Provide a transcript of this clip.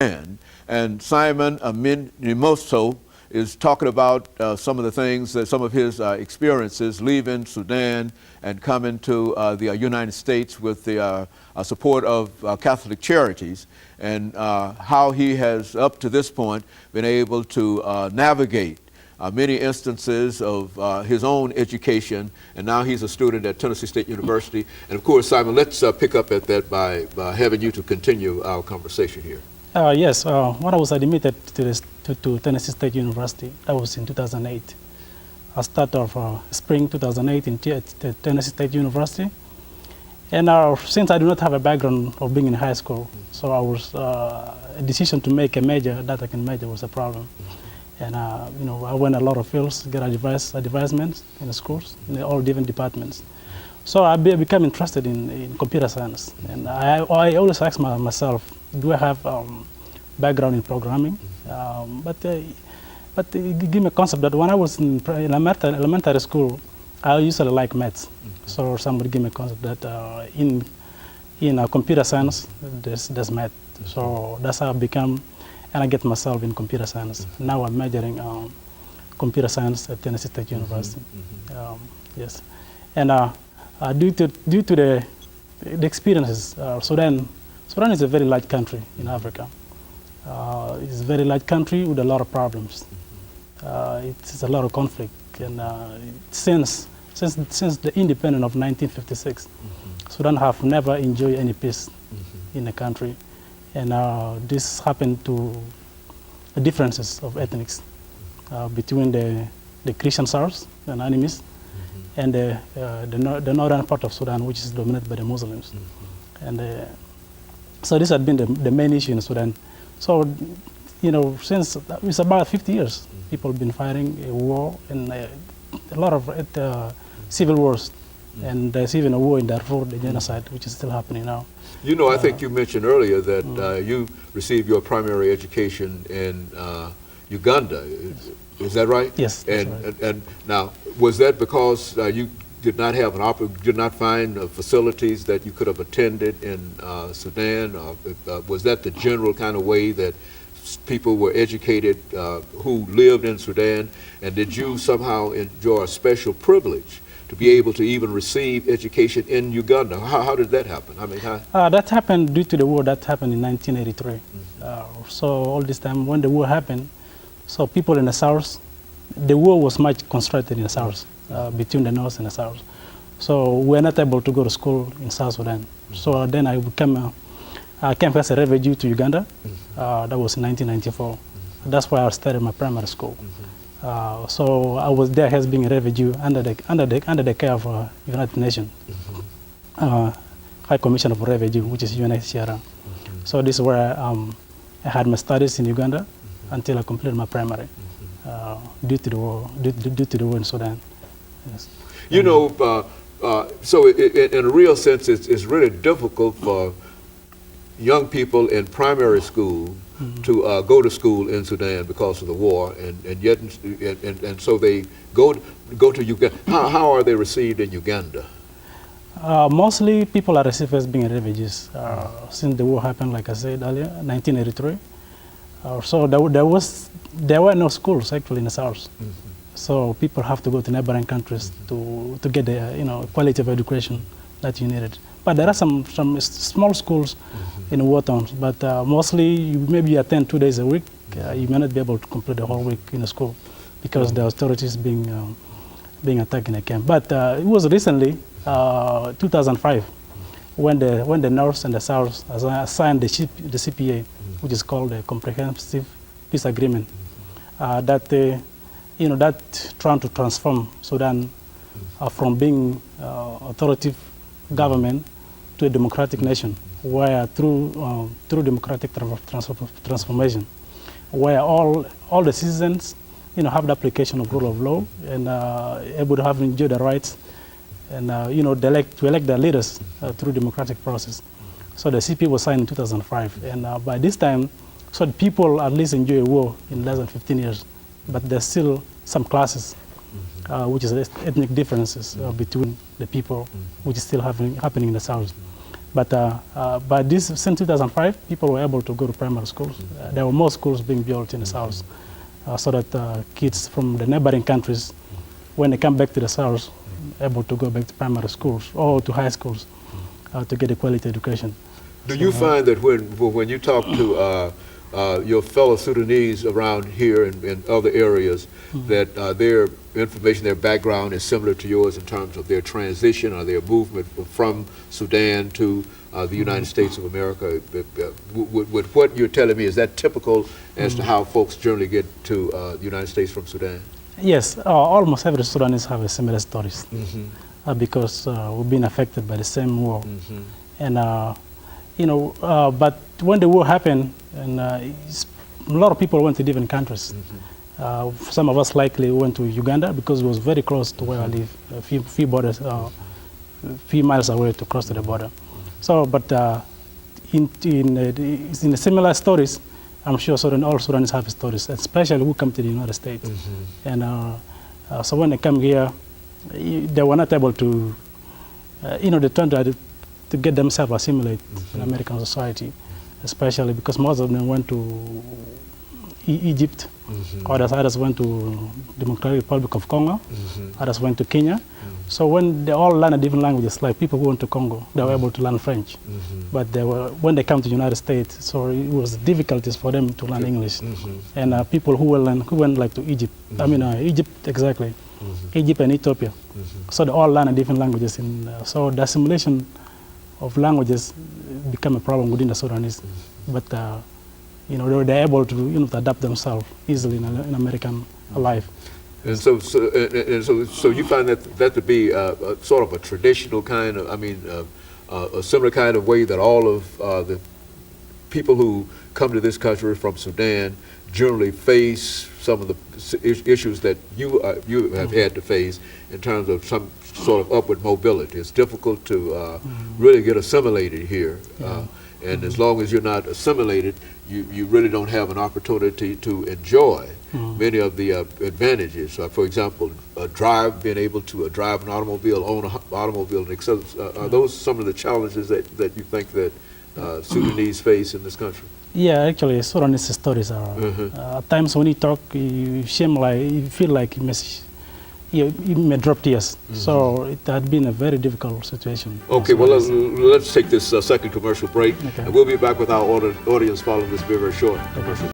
And SMinimose2 is talking about some of the things, some of his experiences leaving Sudan and coming to the United States with the support of Catholic Charities, and how he has, up to this point, been able to navigate many instances of his own education, and now he's a student at Tennessee State University. And of course, Simon, let's pick up at that by having you to continue our conversation here. Yes, when I was admitted to Tennessee State University, that was in 2008. I started off spring 2008 in Tennessee State University. And since I do not have a background of being in high school, so I was, a decision to make a major that I can major was a problem. And I went a lot of fields, get advisements in the schools, in all different departments. So I became interested in computer science. And I always ask myself, do I have background in programming? But give me a concept that when I was in elementary school, I usually like maths. So somebody gave me a concept that in computer science, there's math. So that's how I become, and I get myself in computer science. Now I'm majoring computer science at Tennessee State University. Yes, and due to the experiences, Sudan is a very large country in Africa. It's a very large country with a lot of problems. It's a lot of conflict, and since the independence of 1956, Sudan have never enjoyed any peace in the country, and this happened to the differences of ethnics between the Christian South and enemies, and the northern part of Sudan, which is dominated by the Muslims. And so this had been the main issue in Sudan. So, since it's about 50 years, people have been fighting a war and a lot of civil wars. And there's even a war in Darfur, the genocide, which is still happening now. I think you mentioned earlier that you received your primary education in Uganda. Is that right? Yes. And now, was that because you did not have did not find facilities that you could have attended in Sudan? Was that the general kind of way that people were educated who lived in Sudan? And did you somehow enjoy a special privilege to be able to even receive education in Uganda? How did that happen? I mean, that happened due to the war that happened in 1983. So all this time, when the war happened, so people in the South, the war was much concentrated in the South, between the North and the South. So we're not able to go to school in South Sudan. So then I came as a refugee to Uganda. That was in 1994. That's why I started my primary school. So I was there as being a refugee under the care of United Nations, High Commission for Refugee, which is UNHCR. So this is where I had my studies in Uganda until I completed my primary, due to the war in Sudan. Yes. So in a real sense, it's really difficult for young people in primary school to go to school in Sudan because of the war, and so they go to Uganda. How are they received in Uganda? Mostly people are received as being refugees since the war happened, like I said earlier, 1983. So there were no schools actually in the South. So people have to go to neighboring countries to get the quality of education that you needed. But there are some small schools in war towns, but mostly you maybe attend 2 days a week. You may not be able to complete the whole week in a school because the authorities being attacked in a camp. But it was recently, 2005, when the North and the South signed the CPA, which is called the Comprehensive Peace Agreement, that trying to transform Sudan from being authoritative government to a democratic nation, where through democratic transformation, where all the citizens have the application of rule of law and able to have enjoy the rights and to elect their leaders through democratic process. So the CP was signed in 2005, and by this time, so the people at least enjoy a war in less than 15 years, but there's still some classes, which is ethnic differences between the people, which is still happening in the South. But by this, since 2005, people were able to go to primary schools. There were more schools being built in the south, so that kids from the neighboring countries, when they come back to the south, able to go back to primary schools or to high schools to get a quality education. Do you find that when you talk to your fellow Sudanese around here and in other areas, that their information, their background is similar to yours in terms of their transition or their movement from Sudan to the United States of America? With what you're telling me, is that typical as to how folks generally get to the United States from Sudan? Yes, almost every Sudanese have a similar stories because we've been affected by the same war. And but when the war happened, and a lot of people went to different countries. Some of us likely went to Uganda because it was very close to where I live, a few borders, few miles away to cross to the border. So, but in the similar stories, I'm sure all Sudanese have stories, especially who come to the United States. And so when they come here, they were not able to, they turned to get themselves assimilated in American society, especially because most of them went to Egypt, others went to Democratic Republic of Congo, others went to Kenya. So when they all learn different languages, like people who went to Congo, they were able to learn French. But when they come to the United States, so it was difficulties for them to learn English. And people who went like to Egypt, Egypt exactly, Egypt and Ethiopia. So they all learn different languages. So the assimilation of languages become a problem within the Sudanese. But they're able to to adapt themselves easily in American life. And so you find that to be sort of a traditional kind of, a similar kind of way that all of the people who come to this country from Sudan generally face some of the issues that you have had to face in terms of some sort of upward mobility. It's difficult to really get assimilated here. And as long as you're not assimilated, you really don't have an opportunity to enjoy many of the advantages. For example, being able to drive an automobile, own an automobile, etc. Are those some of the challenges that you think that Sudanese face in this country? Yeah, actually, Sudanese stories are. At times when you talk, you feel like you may drop tears. So it had been a very difficult situation. Okay, well, let's take this second commercial break, and we'll be back with our audience following this very, very short commercial break.